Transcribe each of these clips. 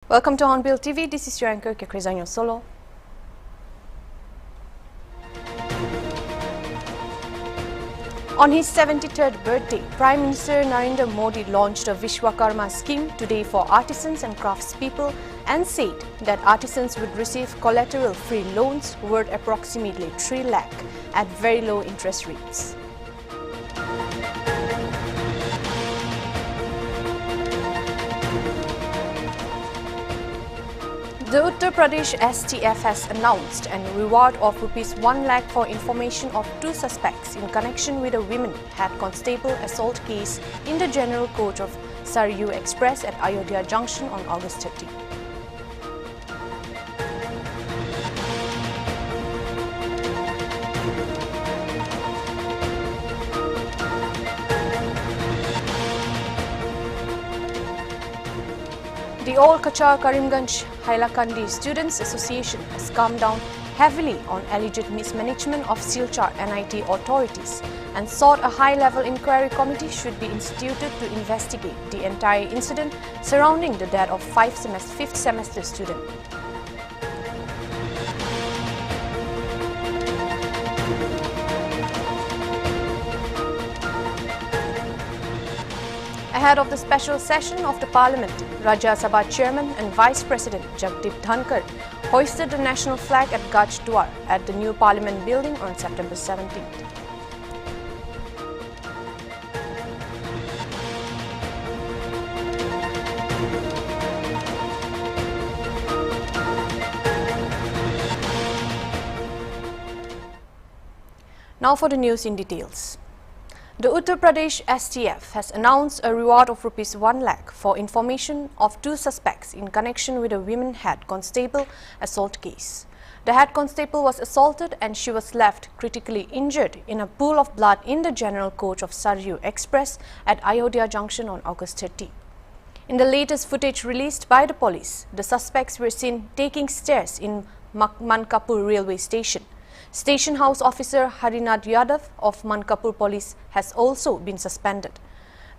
Welcome to HornbillTV. This is your anchor, ACKHSA Solo. On his 73rd birthday, Prime Minister Narendra Modi launched a Vashwakarma Scheme today for artisans and craftspeople and said that artisans would receive collateral-free loans worth approximately 3 lakh at very low interest rates. The Uttar Pradesh STF has announced a reward of ₹1 lakh for information of 2 suspects in connection with a women head constable assault case in the General Court of Saryu Express at Ayodhya Junction on August 30. The All-Kachar Karimganj Hailakandi Students Association has come down heavily on alleged mismanagement of Silchar NIT authorities and sought a high-level inquiry committee should be instituted to investigate the entire incident surrounding the death of 5th semester student. Ahead of the special session of the Parliament, Rajya Sabha Chairman and Vice President Jagdeep Dhankar hoisted the national flag at Gaj Dwar at the new Parliament building on September 17th. Now for the news in details. The Uttar Pradesh STF has announced a reward of ₹1 lakh for information of 2 suspects in connection with a women head constable assault case. The head constable was assaulted and she was left critically injured in a pool of blood in the General Coach of Saryu Express at Ayodhya Junction on August 30. In the latest footage released by the police, the suspects were seen taking stairs in Mankapur railway station. Station House Officer Harinath Yadav of Mankapur Police has also been suspended.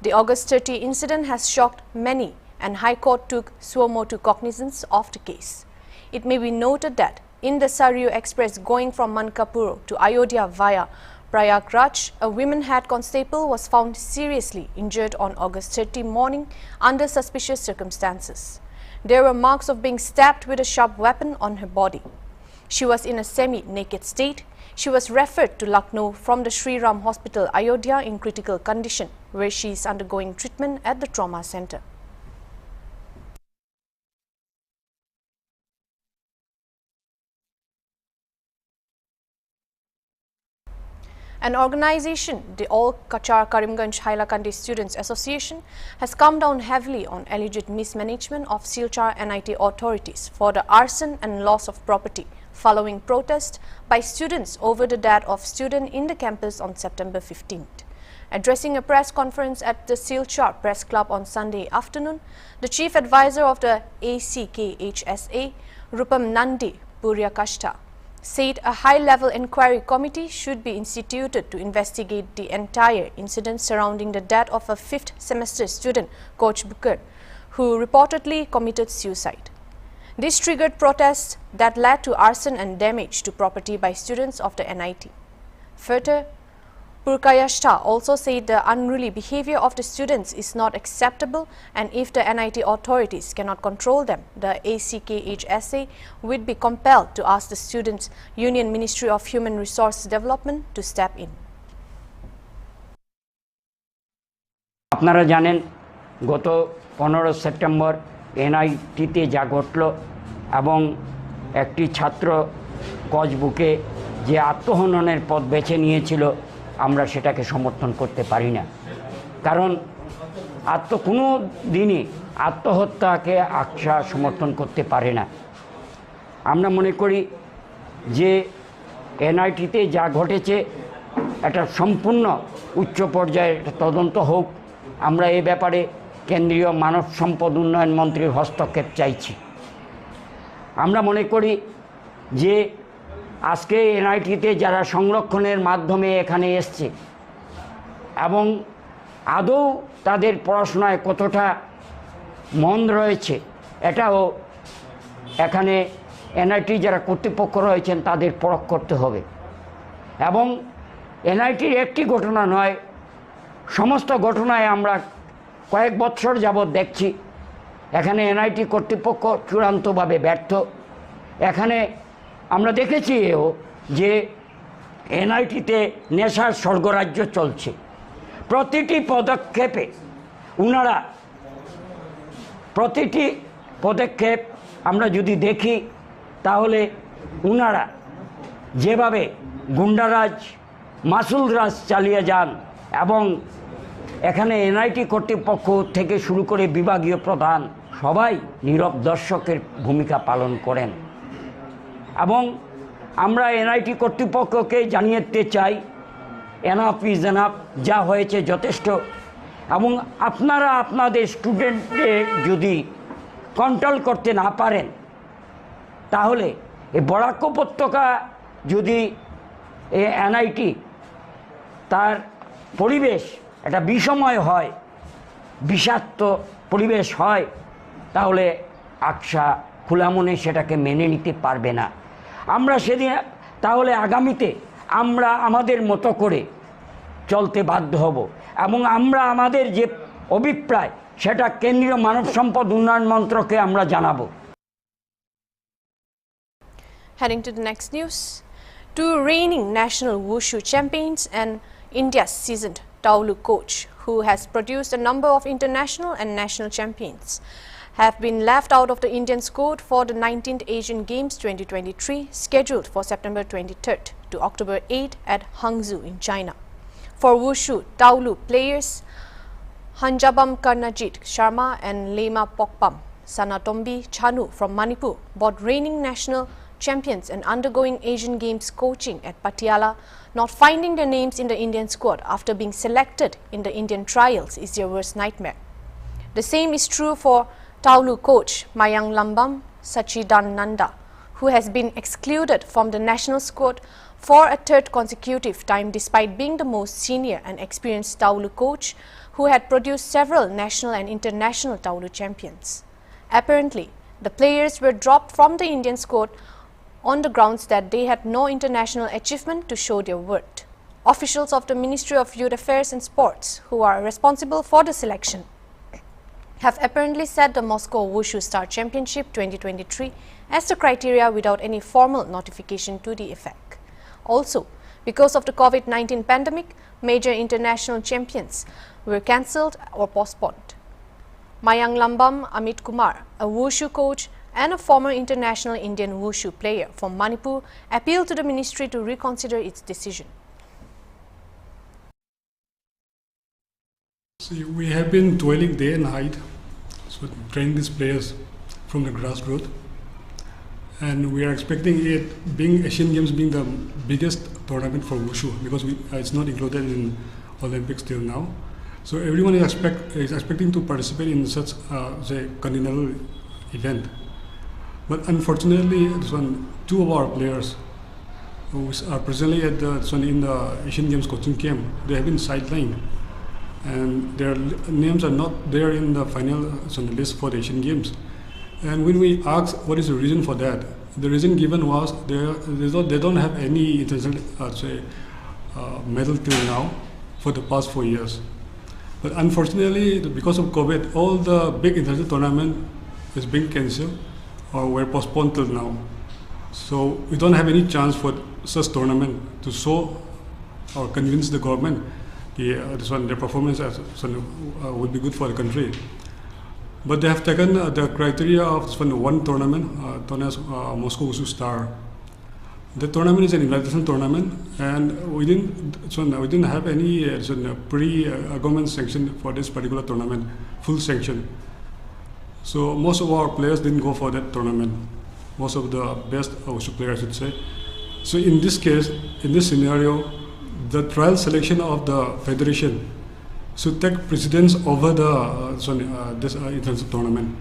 The August 30 incident has shocked many and High Court took suo motu cognizance of the case. It may be noted that in the Saryu Express going from Mankapur to Ayodhya via Prayagraj, a women head constable was found seriously injured on August 30 morning under suspicious circumstances. There were marks of being stabbed with a sharp weapon on her body. She was in a semi-naked state. She was referred to Lucknow from the Sri Ram Hospital, Ayodhya in critical condition, where she is undergoing treatment at the trauma center. An organization, the All-Kachar Karimganj Hailakandi Students Association, has come down heavily on alleged mismanagement of Silchar NIT authorities for the arson and loss of property following protest by students over the death of student in the campus on September 15th. Addressing a press conference at the Silchar Press Club on Sunday afternoon, the chief advisor of the ACKHSA, Rupam Nandi Puryakashta, said a high-level inquiry committee should be instituted to investigate the entire incident surrounding the death of a 5th semester student, Coach Booker, who reportedly committed suicide. This triggered protests that led to arson and damage to property by students of the NIT. Further, Puryakashta also said the unruly behavior of the students is not acceptable and if the NIT authorities cannot control them, the ACKHSA would be compelled to ask the Students' Union Ministry of Human Resource Development to step in. আপনারা জানেন গত 15 September এনআইটিতে যা ঘটল এবং একটি ছাত্র কচবুকে যে আত্মহননের পথ বেছে নিয়েছিল আমরা সেটাকে সমর্থন করতে পারি না কারণ কোনো দিনই আত্মহত্যাকে আকশা সমর্থন করতে পারে না আমরা মনে করি যে এনআইটিতে যা ঘটেছে এটা সম্পূর্ণ উচ্চ পর্যায়ের তদন্ত হোক আমরা এই ব্যাপারে কেন্দ্রীয় মানব সম্পদ উন্নয়ন মন্ত্রীর হস্তক্ষেপ চাইছি আমরা মনে করি যে আজকে এনআইটিতে যারা সংরক্ষণের মাধ্যমে এখানে এসছে এবং আদৌ তাদের পড়াশোনায় কতটা মন রয়েছে এটাও এখানে এনআইটি যারা কর্তৃপক্ষ রয়েছেন তাদের পরখ করতে হবে। এবং এনআইটির একটি ঘটনা নয়, সমস্ত ঘটনায় আমরা কয়েক বছর যাবৎ দেখছি এখানে এনআইটি কর্তৃপক্ষ চূড়ান্তভাবে ব্যর্থ। এখানে আমরা দেখেছি যে এনআইটিতে নেশার স্বর্গরাজ্য চলছে। প্রতিটি পদক্ষেপে ওনারা প্রতিটি পদক্ষেপ আমরা যদি দেখি তাহলে ওনারা যেভাবে গুন্ডারাজ মাসুলরাজ চালিয়ে যান এবং এখানে এনআইটি কর্তৃপক্ষ থেকে শুরু করে বিভাগীয় প্রধান সবাই নীরব দর্শকের ভূমিকা পালন করেন। এবং আমরা এনআইটি কর্তৃপক্ষকে জানিয়ে চাই এনাফ ইজ এনাফ, যা হয়েছে যথেষ্ট। এবং আপনারা আপনাদের স্টুডেন্টদের যদি কন্ট্রোল করতে না পারেন তাহলে এই বরাক উপত্যকা যদি এনআইটি তার পরিবেশ একটা বিষময় হয়, বিষাক্ত পরিবেশ হয়, তাহলে আকশা খোলা মনে সেটাকে মেনে নিতে পারবে না। আমরা সেদিন তাহলে আগামীতে আমরা আমাদের মতো করে চলতে বাধ্য হব এবং আমরা আমাদের যে অভিপ্রায় সেটা কেন্দ্রীয় মানব সম্পদ উন্নয়ন মন্ত্রকে আমরা জানাবো। Heading to the next news, two reigning national WUSHU champions and India's seasoned Taulu coach, who has produced a number of international and national champions, have been left out of the Indian squad for the 19th Asian Games 2023, scheduled for September 23rd to October 8 at Hangzhou in China. For WUSHU Taulu players Hanjabam Karnajit Sharma and Lema Pokpam Sanatombi Chanu from Manipur, both reigning national champions and undergoing Asian Games coaching at Patiala, not finding their names in the Indian squad after being selected in the Indian trials is their worst nightmare. The same is true for Taulu coach Mayang Lambam Sachidananda, who has been excluded from the national squad for a third consecutive time despite being the most senior and experienced Taulu coach who had produced several national and international Taulu champions. Apparently, the players were dropped from the Indian squad on the grounds that they had no international achievement to show their worth. Officials of the Ministry of Youth Affairs and Sports, who are responsible for the selection, have apparently set the Moscow WUSHU Star Championship 2023 as the criteria without any formal notification to the effect. Also, because of the COVID-19 pandemic, major international champions were cancelled or postponed. Mayang Lambam Amit Kumar, a WUSHU coach and a former international Indian WUSHU player from Manipur, appealed to the ministry to reconsider its decision. See, we have been toiling day and night, so training these players from the grassroots, and we are expecting it being Asian Games being the biggest tournament for WUSHU because it's not included in Olympics till now. So everyone is expecting to participate in such say continental event. But unfortunately, two of our players who are presently at in the Asian Games coaching camp, they have been sidelined, and their names are not there in the final list for the Asian Games. And when we asked what is the reason for that, the reason given was they don't have any international medal till now for the past 4 years. But unfortunately, because of COVID, all the big international tournament is being cancelled or were postponed till now. So we don't have any chance for such tournament to show or convince the government their performance would be good for the country. But they have taken the criteria of one tournament, known as Moscow WUSHU Star. The tournament is an invitation tournament, and we didn't have any pre-government sanction for this particular tournament, full sanction. So most of our players didn't go for that tournament. Most of the best WUSHU players, I should say. So in this case, in this scenario, the trial selection of the federation should take precedence over the this international tournament,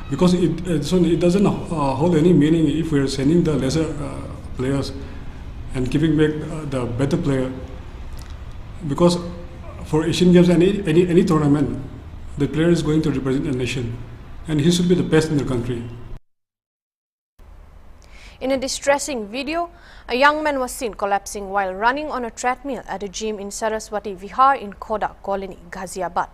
because it doesn't hold any meaning if we are sending the lesser players and keeping back the better player. Because for Asian Games, any tournament, the player is going to represent a nation. and he should be the best in the country. In a distressing video, a young man was seen collapsing while running on a treadmill at a gym in Saraswati Vihar in Khoda Colony, Ghaziabad.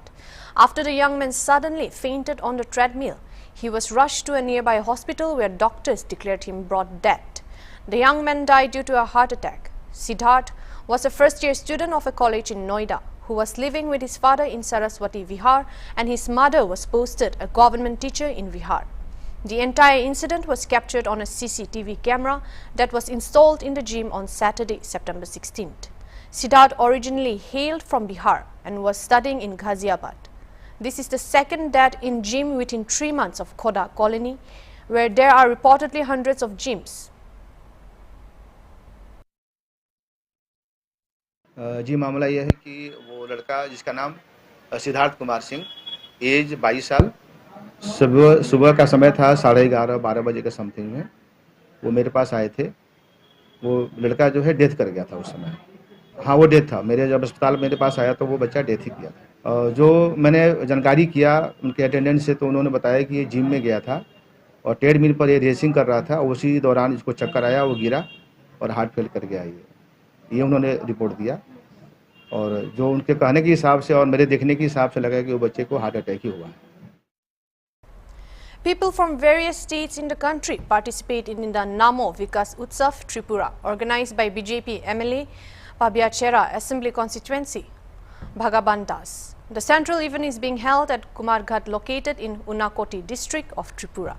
After the young man suddenly fainted on the treadmill, he was rushed to a nearby hospital where doctors declared him brought dead. The young man died due to a heart attack. Siddharth was a first-year student of a college in Noida who was living with his father in Saraswati Vihar, and his mother was posted a government teacher in Vihar. The entire incident was captured on a CCTV camera that was installed in the gym on Saturday, September 16th. Siddharth originally hailed from Bihar and was studying in Ghaziabad. This is the second death in gym within 3 months of Khoda Colony, where there are reportedly hundreds of gyms. जी मामला यह है कि वो लड़का जिसका नाम Siddharth Kumar Singh, as 22 साल, सुबह का समय था 11:30-12 बजे के समथिंग में वो मेरे पास आए थे। वो लड़का जो है डेथ कर गया था उस समय। हाँ, वो डेथ था। मेरे जब अस्पताल मेरे पास आया तो वो बच्चा डेथ ही किया था। जो मैंने जानकारी किया उनके अटेंडेंट से, तो उन्होंने बताया कि ये जिम में गया था और ट्रेडमिल पर ये रेसिंग कर रहा था। उसी दौरान इसको चक्कर आया, वो गिरा और हार्ट फेल कर गया। ये उन्होंने रिपोर्ट दिया, और जो उनके कहने के हिसाब से और मेरे देखने के हिसाब से लगा कि वो बच्चे को हार्ट अटैक ही हुआ है। People from various states in the country participated in the Namo Vikas Utsav Tripura, organized by BJP MLA Pabiachera Assembly Constituency, Bhagaban Das. The central event is being held at Kumarghat, located in Unakoti district of Tripura.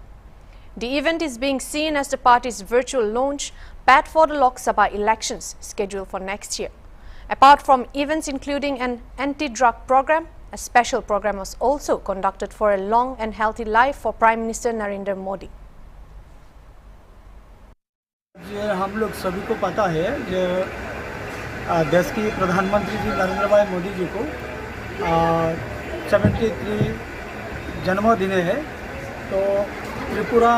The event is being seen as the party's virtual launch pad for the Lok Sabha elections scheduled for next year. Apart from events including an anti-drug program, a special program was also conducted for a long and healthy life for Prime Minister Narendra Modi. हम लोग सभी को पता है कि देश की प्रधानमंत्री जी नरेंद्र भाई मोदी जी को 73 जन्मदिन है। तो त्रिपुरा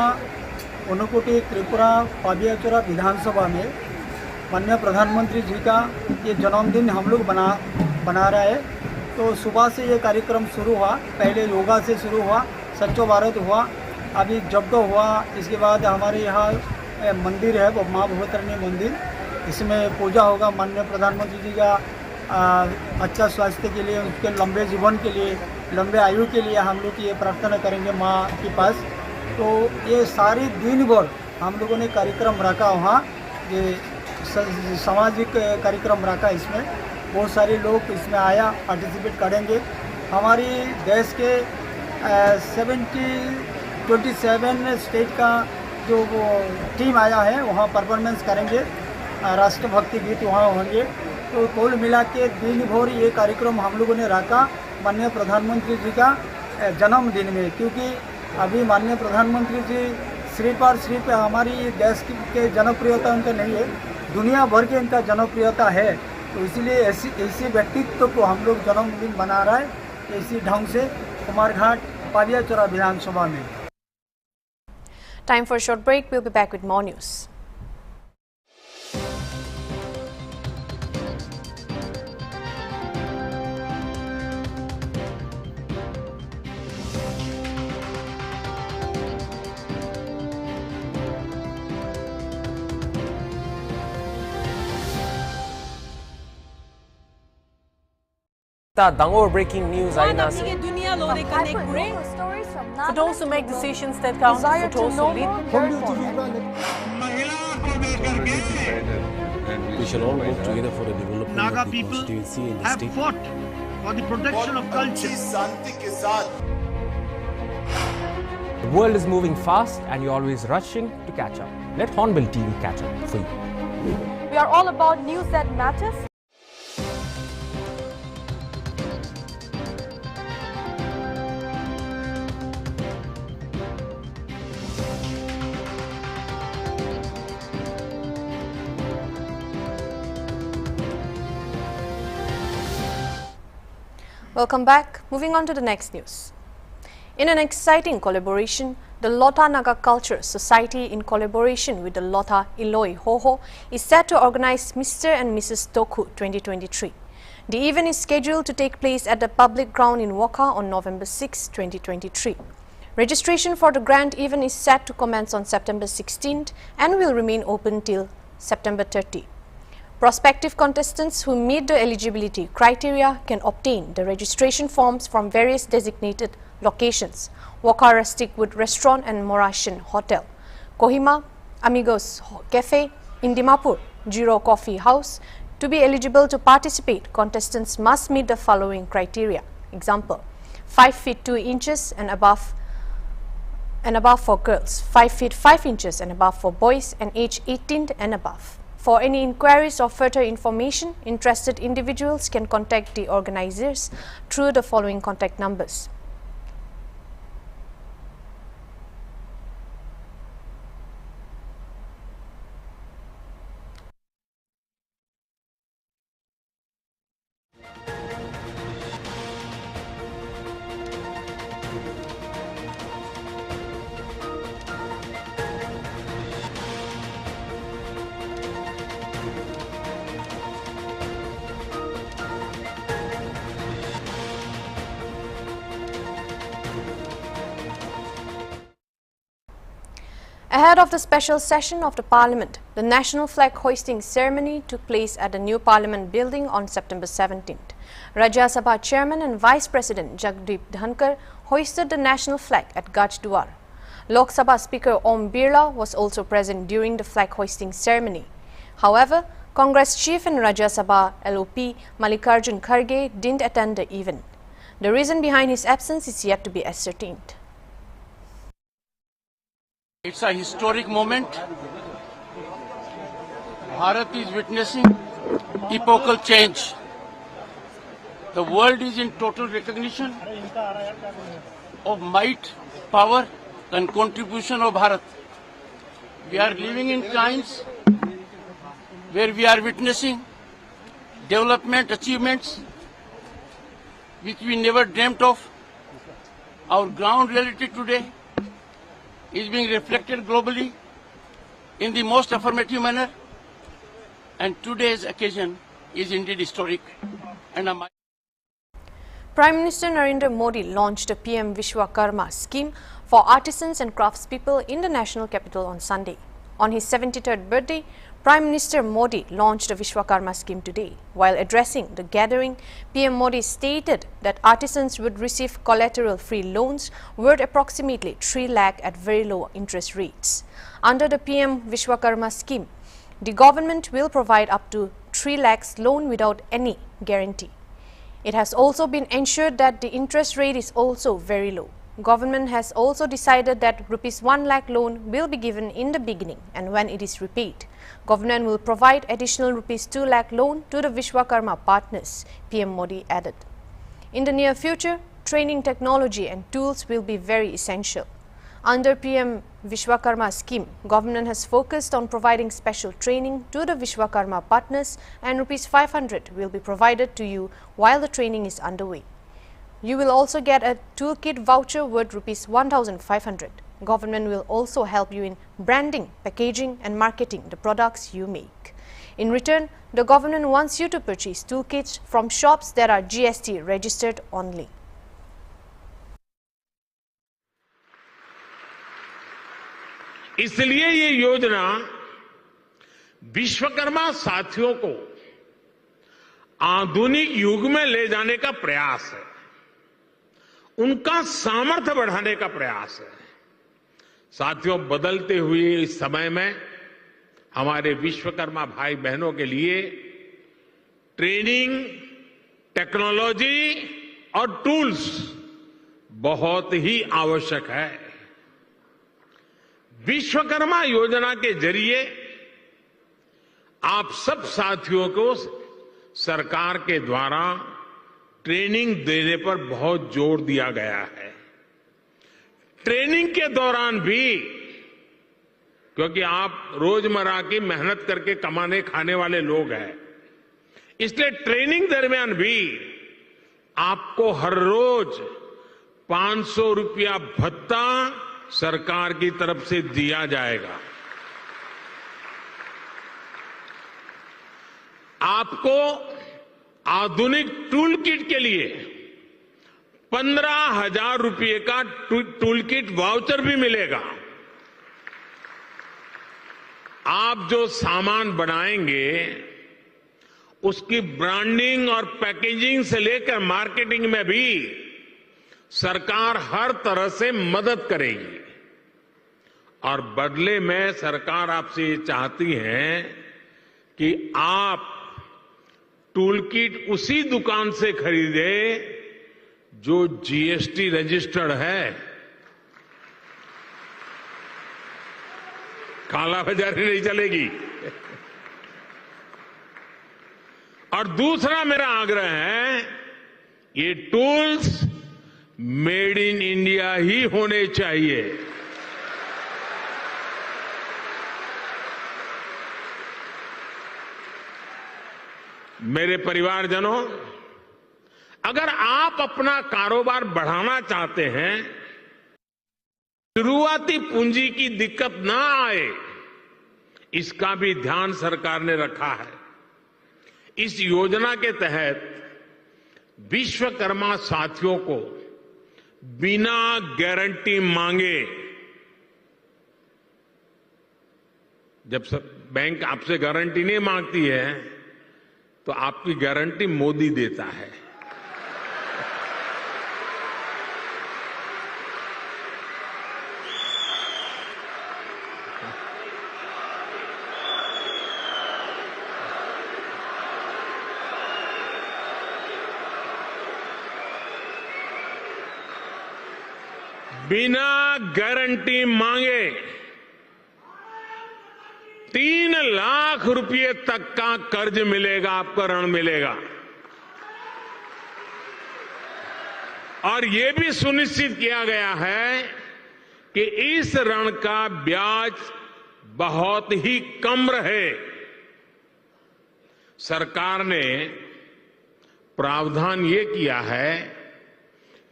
उनकोटी त्रिपुरा पाबियाचोरा विधानसभा में माननीय प्रधानमंत्री जी का ये जन्मदिन हम लोग बना रहा है। तो सुबह से ये कार्यक्रम शुरू हुआ। पहले योगा से शुरू हुआ, स्वच्छ भारत हुआ, अभी यज्ञ हुआ। इसके बाद हमारे यहाँ मंदिर है, वो माँ भगवतरणी मंदिर, इसमें पूजा होगा। माननीय प्रधानमंत्री जी का अच्छा स्वास्थ्य के लिए, उनके लंबे जीवन के लिए, लंबे आयु के लिए हम लोग ये प्रार्थना करेंगे माँ के पास। तो ये सारी दिन भर हम लोगों ने कार्यक्रम रखा वहाँ, ये सामाजिक कार्यक्रम रखा। इसमें बहुत सारे लोग इसमें आया, पार्टिसिपेट करेंगे। हमारी देश के 27 स्टेट का जो वो टीम आया है वहाँ परफॉर्मेंस करेंगे, राष्ट्रभक्ति गीत वहाँ होंगे। तो कुल मिला के दिन भर ये कार्यक्रम हम लोगों ने रखा माननीय प्रधानमंत्री जी का जन्मदिन में, क्योंकि अभी माननीय प्रधानमंत्री जी सिर्फ हमारी देश के जनप्रियता उनका नहीं है, दुनिया भर के इनका जनप्रियता है। तो इसलिए ऐसे व्यक्तित्व को हम लोग जन्मदिन मना रहा है इसी ढंग से कुमारघाट पाबियाचोरा विधानसभा में। Time for a short break. We'll be back with more news. Dangor breaking news ay nasa. For those who make decisions that count, for those who lead. We shall all work together for the development Naga of the people constituency and the have state. fought for the protection of culture. The world is moving fast and you're always rushing to catch up. Let HornbillTV catch up for you. We are all about news that matters. Welcome back. Moving on to the next news. In an exciting collaboration, the Lota Naga Culture Society, in collaboration with the Lota Iloi Hoho, is set to organize Mr. and Mrs Toku 2023. The event is scheduled to take place at the public ground in Waka on November 6, 2023. Registration for the grant event is set to commence on September 16th and will remain open till September 30. Prospective contestants who meet the eligibility criteria can obtain the registration forms from various designated locations: Wakara Stickwood Restaurant and Morashan Hotel, Kohima Amigos Cafe, in Dimapur, Jiro Coffee House. To be eligible to participate, contestants must meet the following criteria. Example: 5 feet 2 inches and above for girls, 5 feet 5 inches and above for boys, and age 18 and above. For any inquiries or further information, interested individuals can contact the organizers through the following contact numbers. Ahead of the special session of the Parliament, the national flag hoisting ceremony took place at the new Parliament building on September 17th. Rajya Sabha Chairman and Vice President Jagdeep Dhankar hoisted the national flag at Gajduar. Lok Sabha Speaker Om Birla was also present during the flag hoisting ceremony. However, Congress Chief and Rajya Sabha LOP Mallikarjun Kharge didn't attend the event. The reason behind his absence is yet to be ascertained. It's a historic moment. Bharat is witnessing epochal change. The world is in total recognition of might, power and contribution of Bharat. We are living in times where we are witnessing development achievements which we never dreamt of. Our ground reality today is being reflected globally in the most affirmative manner, and today's occasion is indeed historic. Prime Minister Narendra Modi launched the PM Vashwakarma Scheme for artisans and craftspeople in the national capital on Sunday. On his 73rd birthday, Prime Minister Modi launched the Vashwakarma Scheme today. While addressing the gathering, PM Modi stated that artisans would receive collateral-free loans worth approximately 3 lakh at very low interest rates. Under the PM Vashwakarma Scheme, the government will provide up to 3 lakhs loan without any guarantee. It has also been ensured that the interest rate is also very low. Government has also decided that ₹1 lakh loan will be given in the beginning, and when it is repaid, government will provide additional ₹2 lakh loan to the Vashwakarma partners, PM Modi added. In the near future, training technology and tools will be very essential. Under PM Vashwakarma Scheme, government has focused on providing special training to the Vashwakarma partners, and ₹500 will be provided to you while the training is underway. You will also get a toolkit voucher worth ₹1,500. Government will also help you in branding, packaging and marketing the products you make. In return, the government wants you to purchase toolkits from shops that are GST registered only. इसलिए ये योजना विश्वकर्मा साथियों को आधुनिक युग में ले जाने का प्रयास है, उनका सामर्थ्य बढ़ाने का प्रयास है। साथियों, बदलते हुए इस समय में हमारे विश्वकर्मा भाई बहनों के लिए ट्रेनिंग, टेक्नोलॉजी और टूल्स बहुत ही आवश्यक है। विश्वकर्मा योजना के जरिए आप सब साथियों को सरकार के द्वारा ट्रेनिंग देने पर बहुत जोर दिया गया है। ट्रेनिंग के दौरान भी, क्योंकि आप रोजमर्रा की मेहनत करके कमाने खाने वाले लोग हैं, इसलिए ट्रेनिंग दरमियान भी आपको हर रोज 500 रुपया भत्ता सरकार की तरफ से दिया जाएगा। आपको आधुनिक टूल किट के लिए 15,000 रुपये का टूल किट वाउचर भी मिलेगा। आप जो सामान बनाएंगे उसकी ब्रांडिंग और पैकेजिंग से लेकर मार्केटिंग में भी सरकार हर तरह से मदद करेगी। और बदले में सरकार आपसे ये चाहती है कि आप टूल किट उसी दुकान से खरीदे जो जीएसटी रजिस्टर्ड है। कालाबाजारी नहीं चलेगी। और दूसरा मेरा आग्रह है, ये टूल्स मेड इन इंडिया ही होने चाहिए। मेरे परिवारजनों, अगर आप अपना कारोबार बढ़ाना चाहते हैं, शुरुआती पूंजी की दिक्कत ना आए, इसका भी ध्यान सरकार ने रखा है। इस योजना के तहत विश्वकर्मा साथियों को बिना गारंटी मांगे, जब बैंक आपसे गारंटी नहीं मांगती है तो आपकी गारंटी मोदी देता है। बिना गारंटी मांगे 3 लाख रुपए तक का कर्ज मिलेगा, आपको ऋण मिलेगा। और यह भी सुनिश्चित किया गया है कि इस ऋण का ब्याज बहुत ही कम रहे। सरकार ने प्रावधान ये किया है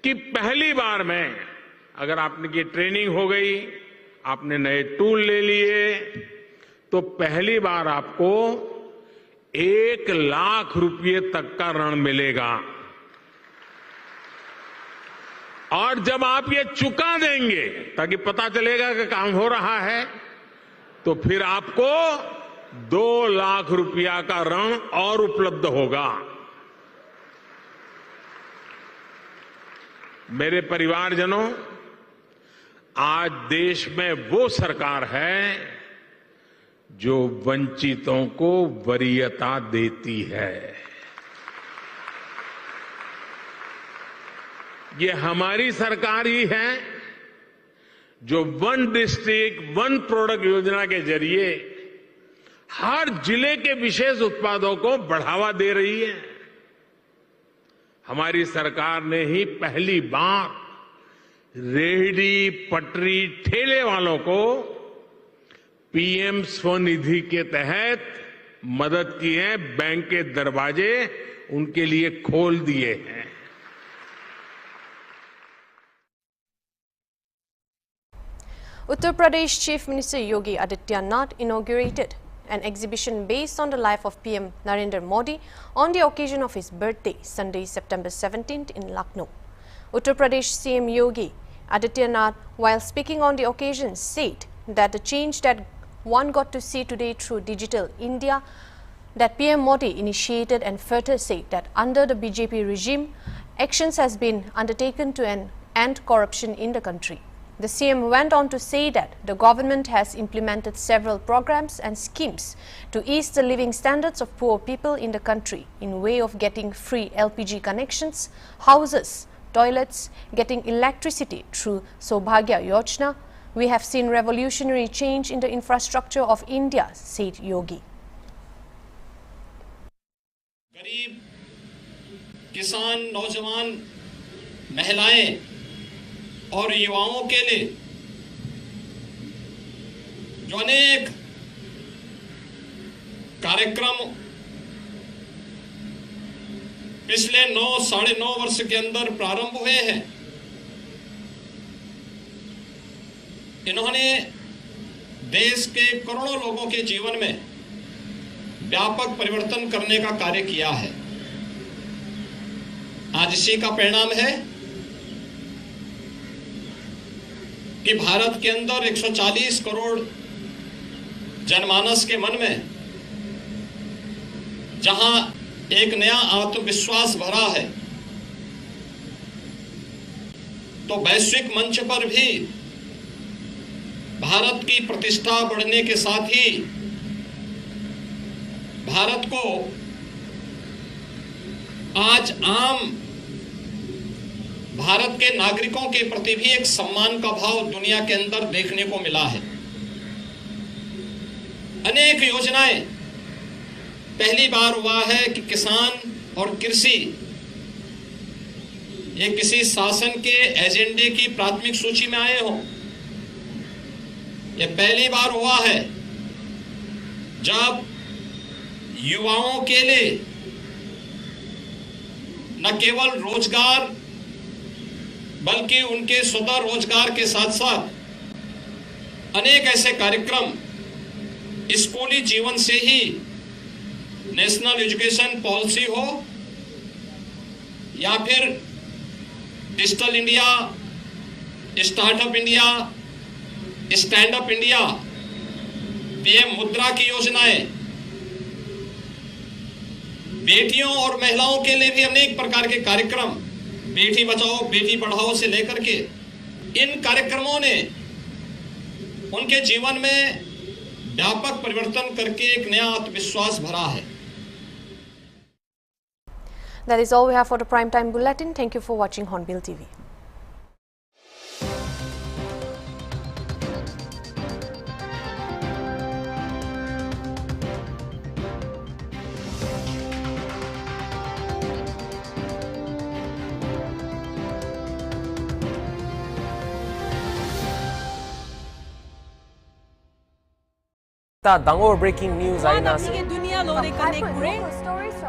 कि पहली बार में अगर आपने की ट्रेनिंग हो गई, आपने नए टूल ले लिए, तो पहली बार आपको 1 लाख रुपए तक का ऋण मिलेगा। और जब आप ये चुका देंगे, ताकि पता चलेगा कि काम हो रहा है, तो फिर आपको 2 लाख रुपया का ऋण और उपलब्ध होगा। मेरे परिवारजनों, आज देश में वो सरकार है जो वंचितों को वरीयता देती है। ये हमारी सरकार ही है जो 1 डिस्ट्रिक्ट 1 प्रोडक्ट योजना के जरिए हर जिले के विशेष उत्पादों को बढ़ावा दे रही है। हमारी सरकार ने ही पहली बार रेहड़ी, पटरी, ठेले वालों को पीएम स्वनिधि के तहत मदद की है। बैंक के दरवाजे उनके लिए खोल दिए हैं। Uttar Pradesh Chief Minister Yogi Adityanath inaugurated an exhibition based on the life of PM Narendra Modi on the occasion of his birthday, Sunday, September 17th in Lucknow. Uttar Pradesh CM Yogi Adityanath, while speaking on the occasion, said that the change that one got to see today through Digital India that PM Modi initiated, and further said that under the BJP regime, actions has been undertaken to end corruption in the country. The CM went on to say that the government has implemented several programs and schemes to ease the living standards of poor people in the country in way of getting free LPG connections, houses, toilets, getting electricity through Saubhagya Yojana. We have seen revolutionary change in the infrastructure of India, said Yogi. गरीब, किसान, नौजवान, महिलाएं और युवाओं के लिए जो अनेक कार्यक्रम पिछले 9-9.5 वर्ष के अंदर प्रारंभ हुए हैं, इन्होंने देश के करोड़ों लोगों के जीवन में व्यापक परिवर्तन करने का कार्य किया है। आज इसी का परिणाम है कि भारत के अंदर 140 करोड़ जनमानस के मन में जहां एक नया आत्मविश्वास भरा है, तो वैश्विक मंच पर भी भारत की प्रतिष्ठा बढ़ने के साथ ही भारत को आज आम भारत के नागरिकों के प्रति भी एक सम्मान का भाव दुनिया के अंदर देखने को मिला है। अनेक योजनाएं, पहली बार हुआ है कि किसान और कृषि ये किसी शासन के एजेंडे की प्राथमिक सूची में आए हों। यह पहली बार हुआ है जब युवाओं के लिए न केवल रोजगार बल्कि उनके स्वतः रोजगार के साथ साथ अनेक ऐसे कार्यक्रम स्कूली जीवन से ही नेशनल एजुकेशन पॉलिसी हो या फिर digital India, startup India, stand up India, PM मुद्रा की योजनाएं, बेटियों और महिलाओं के लिए भी अनेक प्रकार के कार्यक्रम, बेटी बचाओ बेटी पढ़ाओ से लेकर के, इन कार्यक्रमों ने उनके जीवन में व्यापक परिवर्तन करके एक नया आत्मविश्वास भरा है। That is all we have for the Prime Time Bulletin. Thank you for watching Hornbill TV. Dangor breaking news aina दुनिया लोरे कने